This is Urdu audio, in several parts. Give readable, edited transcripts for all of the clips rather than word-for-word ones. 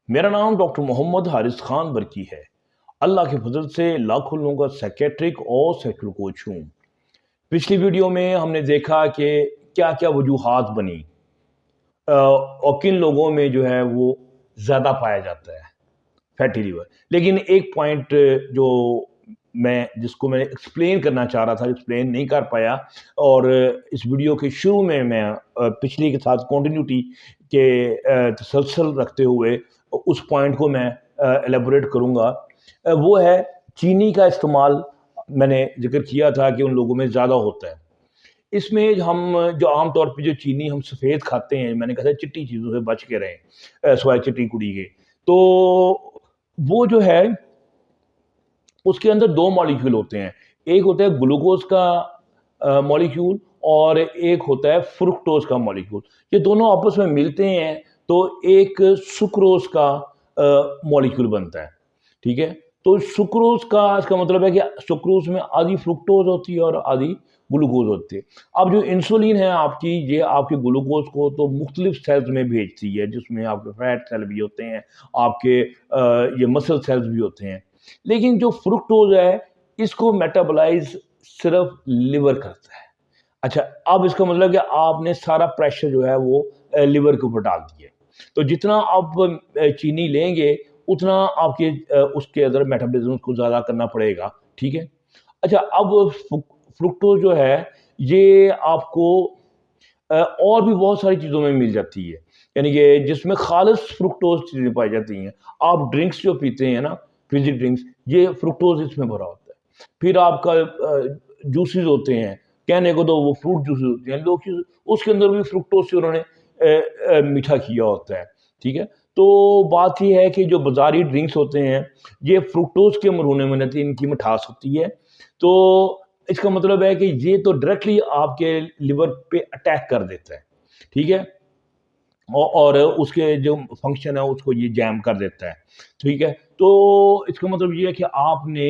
میرا نام ڈاکٹر محمد حارث خان برکی ہے۔ اللہ کے فضل سے لاکھوں لوگوں کا سیکیٹرک اور سیکٹرل کوچ ہوں۔ پچھلی ویڈیو میں ہم نے دیکھا کہ کیا کیا وجوہات بنی اور کن لوگوں میں جو ہے وہ زیادہ پایا جاتا ہے فیٹی لیور۔ لیکن ایک پوائنٹ جو جس کو میں ایکسپلین کرنا چاہ رہا تھا، ایکسپلین نہیں کر پایا، اور اس ویڈیو کے شروع میں پچھلی کے ساتھ کنٹینیوٹی کے تسلسل رکھتے ہوئے اس پوائنٹ کو میں ایلیبوریٹ کروں گا۔ وہ ہے چینی کا استعمال۔ میں نے ذکر کیا تھا کہ ان لوگوں میں زیادہ ہوتا ہے۔ اس میں ہم جو عام طور پہ جو چینی ہم سفید کھاتے ہیں، میں نے کہا تھا چٹی چیزوں سے بچ کے رہیں، سوائے چٹی کڑی کے، تو وہ جو ہے اس کے اندر دو مالیکیول ہوتے ہیں۔ ایک ہوتا ہے گلوکوز کا مالیکیول اور ایک ہوتا ہے فرکٹوز کا مالیکیول۔ یہ دونوں آپس میں ملتے ہیں تو ایک سکروز کا مالیکیول بنتا ہے، ٹھیک ہے۔ تو سکروز کا اس کا مطلب ہے کہ سکروز میں آدھی فرکٹوز ہوتی ہے اور آدھی گلوکوز ہوتی ہے۔ اب جو انسولین ہے آپ کی، یہ آپ کے گلوکوز کو تو مختلف سیلز میں بھیجتی ہے، جس میں آپ کے فیٹ سیل بھی ہوتے ہیں، آپ کے یہ مسل سیلز بھی ہوتے ہیں۔ لیکن جو فرکٹوز ہے اس کو میٹابلائز صرف لیور کرتا ہے۔ اچھا، اب اس کا مطلب کہ آپ نے سارا پریشر جو ہے وہ لیور کے اوپر ڈال دیا۔ تو جتنا آپ چینی لیں گے اتنا آپ کے اس کے اندر میٹابولزم کو زیادہ کرنا پڑے گا، ٹھیک ہے۔ اچھا، اب فرکٹوز جو ہے یہ آپ کو اور بھی بہت ساری چیزوں میں مل جاتی ہے، یعنی کہ جس میں خالص فرکٹوز چیزیں پائی جاتی ہیں۔ آپ ڈرنکس جو پیتے ہیں نا، فزی ڈرنکس، یہ فرکٹوز اس میں بھرا ہوتا ہے۔ پھر آپ کا جوسز ہوتے ہیں، کہنے کو تو وہ فروٹ جوسز ہوتے ہیں، لوگ اس کے اندر بھی فرکٹوز سے انہوں نے میٹھا کیا ہوتا ہے، ٹھیک ہے۔ تو بات یہ ہے کہ جو بازاری ڈرنکس ہوتے ہیں یہ فرکٹوز کے مرہونے میں رہتی ہے، ان کی مٹھاس ہوتی ہے۔ تو اس کا مطلب ہے کہ یہ تو ڈائریکٹلی آپ کے لیور پہ اٹیک کر دیتا ہے، ٹھیک ہے، اور اس کے جو فنکشن ہے اس کو یہ جیم کر دیتا ہے، ٹھیک ہے۔ تو اس کا مطلب یہ ہے کہ آپ نے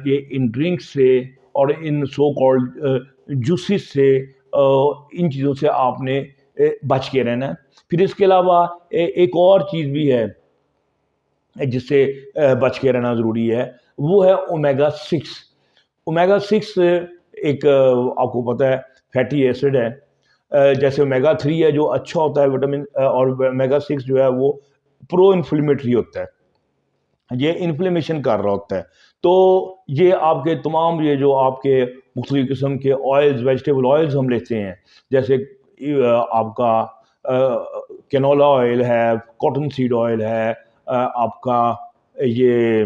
یہ ان ڈرنکس سے اور ان سو کالڈ جوسز سے، ان چیزوں سے آپ نے بچ کے رہنا ہے۔ پھر اس کے علاوہ ایک اور چیز بھی ہے جس سے بچ کے رہنا ضروری ہے، وہ ہے اومیگا 6۔ اومیگا 6 ایک آپ کو پتہ ہے فیٹی ایسڈ ہے، جیسے اومیگا 3 ہے جو اچھا ہوتا ہے وٹامن، اور اومیگا 6 جو ہے وہ پرو انفلیمیٹری ہوتا ہے، یہ انفلیمیشن کر رہا ہوتا ہے۔ تو یہ آپ کے تمام یہ جو آپ کے مختلف قسم کے آئلز، ویجیٹیبل آئلز ہم لیتے ہیں، جیسے آپ کا کینولا آئل ہے، کاٹن سیڈ آئل ہے، آپ کا یہ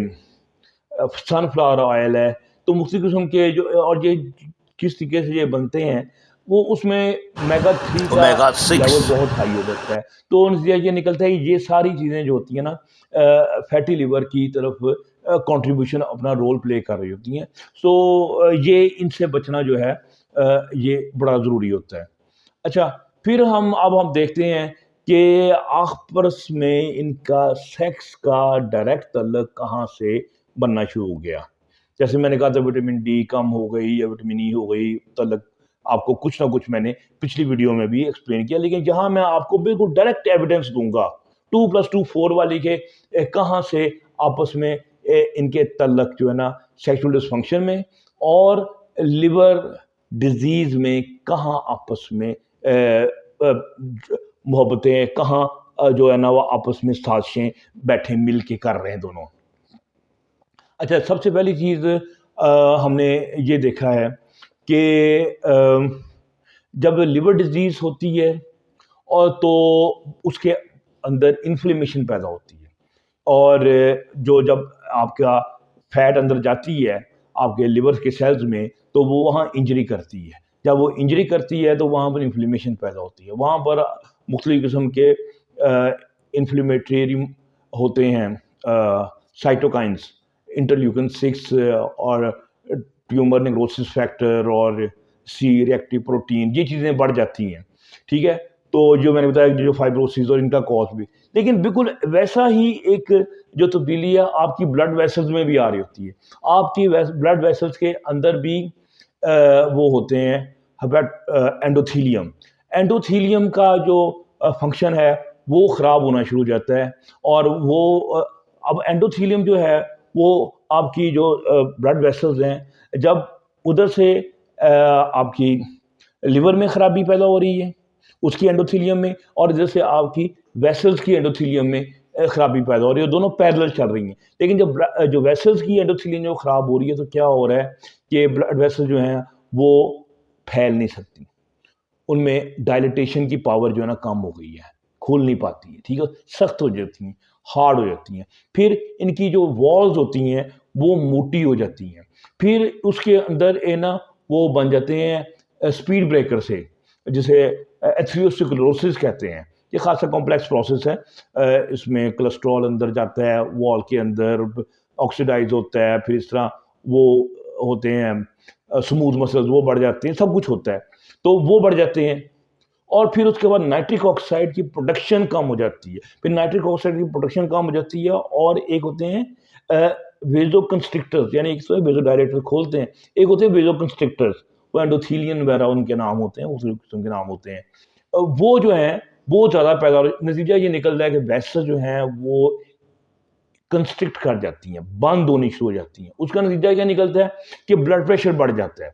سن فلاور آئل ہے، تو مختلف قسم کے جو، اور یہ کس طریقے سے یہ بنتے ہیں، وہ اس میں اومیگا 3 کا لیول بہت ہائی ہو جاتا ہے۔ تو نتیجہ یہ نکلتا ہے کہ یہ ساری چیزیں جو ہوتی ہیں نا فیٹی لیور کی طرف کنٹریبیوشن اپنا رول پلے کر رہی ہوتی ہیں۔ سو یہ ان سے بچنا جو ہے یہ بڑا ضروری ہوتا ہے۔ اچھا، پھر اب ہم دیکھتے ہیں کہ آپس میں ان کا سیکس کا ڈائریکٹ تعلق کہاں سے بننا شروع ہو گیا۔ جیسے میں نے کہا تھا وٹامن ڈی کم ہو گئی یا وٹامن ای ہو گئی، تعلق آپ کو کچھ نہ کچھ میں نے پچھلی ویڈیو میں بھی ایکسپلین کیا، لیکن جہاں میں آپ کو بالکل ڈائریکٹ ایویڈنس دوں گا 2+2 4 والی کے کہاں سے آپس میں ان کے تعلق جو ہے نا سیکشول ڈسفنکشن میں اور لیور ڈیزیز میں کہاں آپس میں محبتیں، کہاں جو ہے نا وہ آپس میں سازشیں بیٹھے مل کے کر رہے ہیں دونوں۔ اچھا، سب سے پہلی چیز ہم نے یہ دیکھا ہے کہ جب لیور ڈیزیز ہوتی ہے اور تو اس کے اندر انفلیمیشن پیدا ہوتی ہے، اور جب آپ کا فیٹ اندر جاتی ہے آپ کے لیور کے سیلز میں تو وہ وہاں انجری کرتی ہے۔ جب وہ انجری کرتی ہے تو وہاں پر انفلیمیشن پیدا ہوتی ہے، وہاں پر مختلف قسم کے انفلیمیٹری ہوتے ہیں سائٹوکائنز، انٹرلیوکن 6 اور ٹیومر نیکروسس فیکٹر اور سی ریئیکٹیو پروٹین، یہ چیزیں بڑھ جاتی ہیں، ٹھیک ہے۔ تو جو میں نے بتایا جو فائبروسس اور ان کا کاز بھی، لیکن بالکل ویسا ہی ایک جو تبدیلی ہے آپ کی بلڈ ویسلز میں بھی آ رہی ہوتی ہے۔ آپ کی بلڈ ویسلز کے اندر بھی وہ ہوتے ہیں اینڈوتھیلیم۔ اینڈوتھیلیم کا جو فنکشن ہے وہ خراب ہونا شروع ہو جاتا ہے، اور وہ اب اینڈوتھیلیم جو ہے وہ آپ کی جو بلڈ ویسلز ہیں، جب ادھر سے آپ کی لیور میں خرابی پیدا ہو رہی ہے اس کی اینڈوتھیلیم میں، اور ادھر سے آپ کی ویسلز کی اینڈوتھیلیم میں خرابی پیدا ہو رہی ہے، دونوں پیرلل چل رہی ہیں۔ لیکن جب جو ویسلز کی اینڈوتھیلیم جو خراب ہو رہی ہے تو کیا ہو رہا ہے کہ بلڈ ویسل جو ہیں وہ پھیل نہیں سکتی، ان میں ڈائلیٹیشن کی پاور جو ہے نا کم ہو گئی ہے، کھول نہیں پاتی ہے، ٹھیک ہے، سخت ہو جاتی ہیں، ہارڈ ہو جاتی ہیں، پھر ان کی جو والز ہوتی ہیں وہ موٹی ہو جاتی ہیں، پھر اس کے اندر نا وہ بن جاتے ہیں اسپیڈ بریکر سے، جسے ایتھریوسکلروسس کہتے ہیں۔ یہ خاصا کمپلیکس پروسیس ہے، اس میں کولیسٹرول اندر جاتا ہے، وال کے اندر آکسیڈائز ہوتا ہے، پھر اس طرح وہ ہوتے ہیں سموتھ مسلز وہ بڑھ جاتے ہیں، سب کچھ ہوتا ہے، تو وہ بڑھ جاتے ہیں، اور پھر اس کے بعد نائٹرک آکسائڈ کی پروڈکشن کم ہو جاتی ہے، پھر نائٹرک آکسائڈ کی پروڈکشن کم ہو جاتی ہے، اور ایک ہوتے ہیں ویزو کنسٹرکٹرز، یعنی ایک تو ویزو ڈائلیٹر کھولتے ہیں، ایک ہوتے ہیں ویزو کنسٹرکٹرز، وہ اینڈوتھیلین وغیرہ ان کے نام ہوتے ہیں، اس قسم کے نام ہوتے ہیں، وہ جو ہیں وہ زیادہ پیدا ہو، نتیجہ یہ نکل رہا ہے کہ ویسل جو ہیں وہ کنسٹرکٹ کر جاتی ہیں، بند ہونی شروع ہو جاتی ہیں، اس کا نتیجہ کیا نکلتا ہے کہ بلڈ پریشر بڑھ جاتا ہے،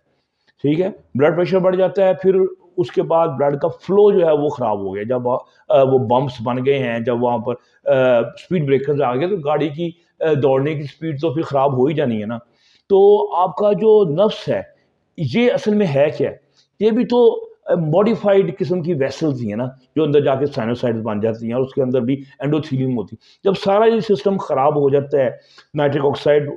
ٹھیک ہے، بلڈ پریشر بڑھ جاتا ہے، پھر اس کے بعد بلڈ کا فلو جو ہے وہ خراب ہو گیا، جب وہ بمپس بن گئے ہیں، جب وہاں پر اسپیڈ بریکرز آ گئے تو گاڑی کی دوڑنے کی اسپیڈ تو پھر خراب ہو ہی جانی ہے نا۔ تو آپ کا جو نفس ہے یہ اصل میں ہے کیا؟ یہ بھی تو ماڈیفائڈ قسم کی ویسلز ہی ہیں نا، جو اندر جا کے سائنوسائڈز بن جاتی ہیں، اور اس کے اندر بھی اینڈوتھیلیم ہوتی ہے۔ جب سارا یہ سسٹم خراب ہو جاتا ہے، نائٹرک آکسائڈ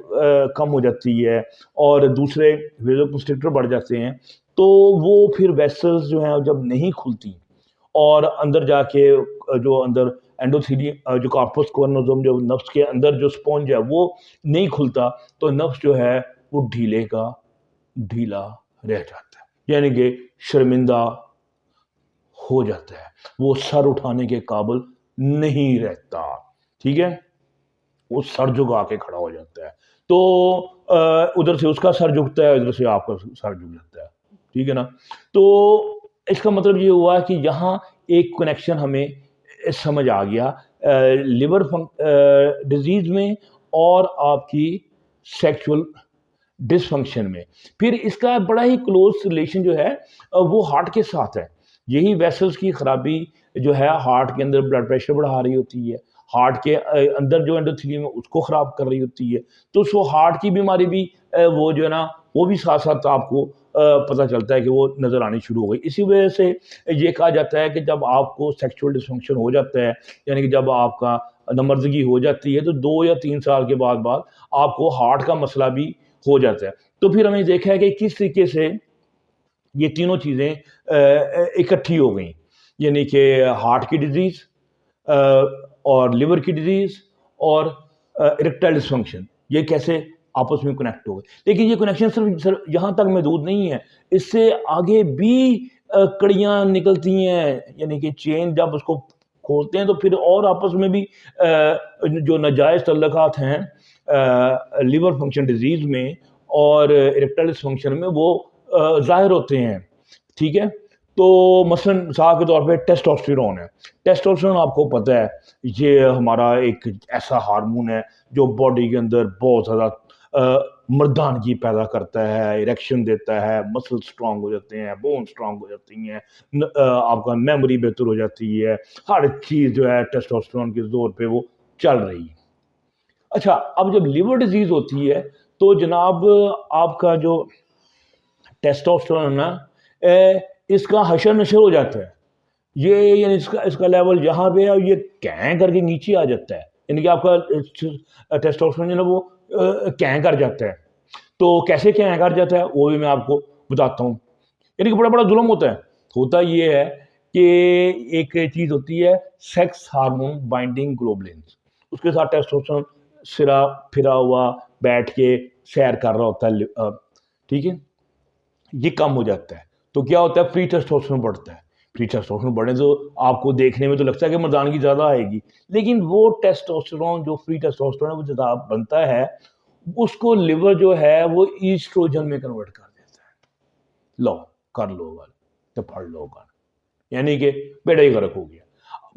کم ہو جاتی ہے، اور دوسرے ویزو کنسٹرکٹر بڑھ جاتے ہیں، تو وہ پھر ویسلز جو ہیں جب نہیں کھلتی، اور اندر جا کے جو اندر اینڈوتھیلیم جو کارپس کورنوزوم جو نفس کے اندر جو سپونج ہے وہ نہیں کھلتا، تو نفس جو ہے وہ ڈھیلے کا ڈھیلا رہ جاتا ہے، یعنی کہ شرمندہ ہو جاتا ہے، وہ سر اٹھانے کے قابل نہیں رہتا، ٹھیک ہے، وہ سر جھکا کے کھڑا ہو جاتا ہے، تو ادھر سے اس کا سر جھکتا ہے، ادھر سے آپ کا سر جھک جاتا ہے، ٹھیک ہے نا۔ تو اس کا مطلب یہ ہوا کہ یہاں ایک کنیکشن ہمیں سمجھ آ گیا لیور ڈیزیز میں اور آپ کی سیکچول ڈس فنکشن میں۔ پھر اس کا بڑا ہی کلوز ریلیشن جو ہے وہ ہارٹ کے ساتھ ہے، یہی ویسلز کی خرابی جو ہے ہارٹ کے اندر بلڈ پریشر بڑھا رہی ہوتی ہے، ہارٹ کے اندر جو اینڈوتھیلیم ہے اس کو خراب کر رہی ہوتی ہے، تو سو ہارٹ کی بیماری بھی وہ جو ہے نا وہ بھی ساتھ ساتھ آپ کو پتہ چلتا ہے کہ وہ نظر آنی شروع ہو گئی۔ اسی وجہ سے یہ کہا جاتا ہے کہ جب آپ کو سیکچول ڈسفنکشن ہو جاتا ہے، یعنی کہ جب آپ کا نمردگی ہو جاتی ہے، تو 2 یا 3 سال کے بعد آپ کو ہارٹ کا مسئلہ بھی ہو جاتا ہے۔ تو پھر ہمیں دیکھا ہے کہ کس طریقے سے یہ تینوں چیزیں اکٹھی ہو گئیں، یعنی کہ ہارٹ کی ڈیزیز اور لیور کی ڈیزیز اور اریکٹائل ڈسفنکشن، یہ کیسے آپس میں کنیکٹ ہو گئے۔ لیکن یہ کنیکشن صرف یہاں تک محدود نہیں ہے، اس سے آگے بھی کڑیاں نکلتی ہیں، یعنی کہ چین جب اس کو کھولتے ہیں تو پھر اور آپس میں بھی جو ناجائز تعلقات ہیں لیور فنکشن ڈیزیز میں اور اریکٹائل ڈسفنکشن میں وہ ظاہر ہوتے ہیں، ٹھیک ہے۔ تو مثلا مثال کے طور پہ ٹیسٹوسٹیرون ہے، ٹیسٹوسٹیرون آپ کو پتہ ہے یہ ہمارا ایک ایسا ہارمون ہے جو باڈی کے اندر بہت زیادہ مردانگی پیدا کرتا ہے، اریکشن دیتا ہے، مسل سٹرونگ ہو جاتے ہیں، بون سٹرونگ ہو جاتی ہیں، آپ کا میموری بہتر ہو جاتی ہے، ہر چیز جو ہے ٹیسٹوسٹیرون کے زور پہ وہ چل رہی ہے۔ اچھا، اب جب لیور ڈیزیز ہوتی ہے تو جناب آپ کا جو ٹیسٹوسٹیرون ہے نا اس کا حشر نشر ہو جاتا ہے، یہ یعنی اس کا لیول یہاں پہ ہے اور یہ کہیں کر کے نیچے آ جاتا ہے، یعنی کہ آپ کا ٹیسٹوسٹیرون جو ہے وہ کہیں کر جاتا ہے۔ تو کیسے کہیں کر جاتا ہے وہ بھی میں آپ کو بتاتا ہوں، یعنی کہ بڑا بڑا ظلم ہوتا یہ ہے کہ ایک چیز ہوتی ہے سیکس ہارمون بائنڈنگ گلوبلنز، اس کے ساتھ ٹیسٹوسٹیرون سرا پھرا ہوا بیٹھ کے سیر کر رہا ہوتا ہے، ٹھیک ہے، یہ کم ہو جاتا ہے تو کیا ہوتا ہے فری ٹیسٹوسٹیرون بڑھتا ہے، فری ٹیسٹوسٹیرون بڑھنے تو آپ کو دیکھنے میں تو لگتا ہے کہ مردانگی زیادہ آئے گی، لیکن وہ ٹیسٹوسٹیرون جو فری ٹیسٹوسٹیرون وہ زیادہ بنتا ہے اس کو لیور جو ہے وہ ایسٹروجن میں کنورٹ کر دیتا ہے، لو کر لو گا تو پڑھ لو گا، یعنی کہ بیڑا ہی غرق ہو گیا۔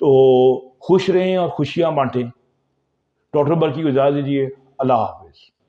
تو خوش رہیں اور خوشیاں بانٹیں۔ ڈاکٹر برکی کو اجازت دیجیے، اللہ حافظ۔